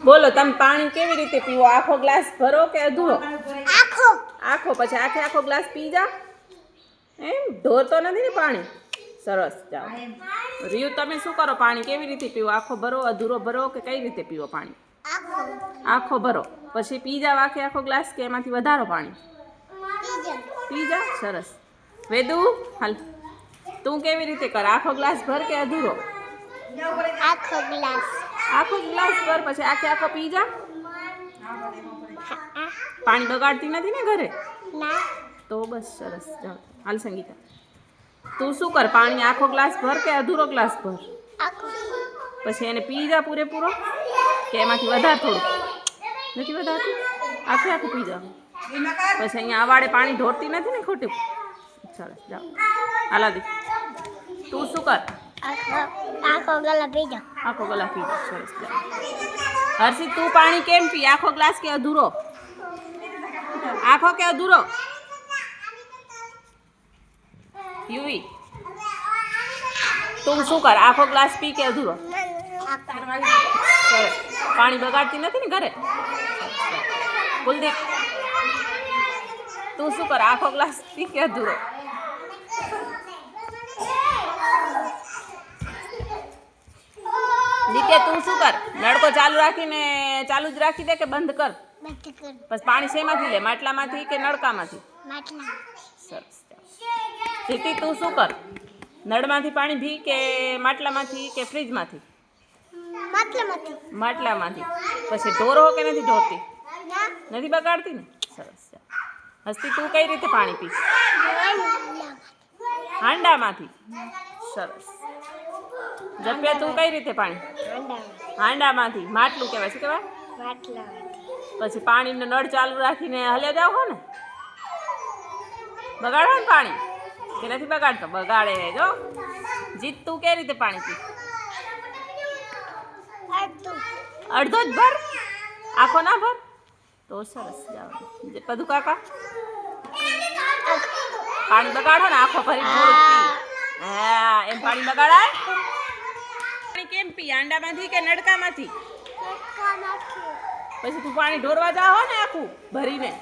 બોલો તમે પાણી કેવી રીતે પીવો? આખો ગ્લાસ ભરો કે અધૂરો? આખો. આખો. પછી આખો ગ્લાસ પી જા એમ? ઢોરતો નથી ને પાણી? સરસ. જાઓ રિયુ, તમે શું કરો? પાણી કેવી રીતે પીવો? આખો ભરો, અધૂરો ભરો કે કઈ રીતે પીવો પાણી? આખો ભરો. પછી પી જાવ આખો ગ્લાસ કે એમાંથી વધારો પાણી? પી જા. સરસ. વેદુ હાલ, તું કેવી રીતે કર? આખો ગ્લાસ ભર કે અધૂરો? આખો ગ્લાસ. આખો ગ્લાસ ભર. પછી આખો પી જા. પાણી બગાડતી નથી ને ઘરે? ના. તો બસ સરસ. જાઓ હાલ સંગીતા, તું શું કર? પાણી આખો ગ્લાસ ભર કે અધૂરો ગ્લાસ ભર? આખો. પછી એને પી જા પૂરેપૂરો કે એમાંથી વધારે થોડું? નથી વધારતું? આખું પી જાવ. પછી અહીંયા અવાડે પાણી ઢોરતી નથી ને ખોટું? સરસ. જાઓ હાલા દી, તું શું કર? આખો ગલા પી જાવ. આખો ગલા પી જાવ. સરસ. જાઓ હર્ષિત, તું પાણી કેમ પી? આખો ગ્લાસ કે અધૂરો? આખો કે અધૂરો? યુવી, તું શું કર? આખો ગ્લાસ પી કે અધૂરો? સરસ. પાણી બગાડતી નથી ને ઘરે? કુલદીપ, તું શું કર? આખો ગ્લાસ પી કે અધૂરો? દીકે, તું શું કર? નળકો ચાલુ જ રાખી દે કે બંધ કર? બસ. પાણી શેમાંથી લે? માટલામાંથી કે નળકામાંથી? સરસ. જીતી, તું શું કર? નળમાંથી પાણી પી કે માટલામાંથી કે ફ્રીજમાંથી? માટલામાંથી. પછી ઢોરો કે નથી ઢોરતી? નથી બગાડતી ને? સરસ. હસ્તી, તું કઈ રીતે પાણી પીશ? હાંડામાંથી. સરસ. જપ્યા, તું કઈ રીતે પાણી? હાંડામાંથી. માટલું કહેવાય. શું કહેવાય? પછી પાણીનો નળ ચાલુ રાખીને હલે જાવ હો ને? બગાડો ને પાણી કે નથી બગાડતો? બગાડે જો. જીત, તું કઈ રીતે પાણી પી? અડધો જ ભર, આખો ના ભર. તો સરસ. જાઓ પદુ કાકા, પાણી બગાડો ને આખો ભરી થોડુંક પી. હા, એમ પાણી બગાડાય? પાણી કેમ પી? હાંડામાંથી કે નળકામાંથી? પછી તું પાણી ઢોરવા જાવ ને આખું ભરીને?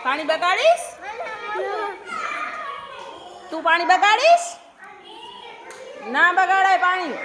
પાણી બગાડીશ? તું પાણી બગાડીશ? ના બગાડાય પાણી.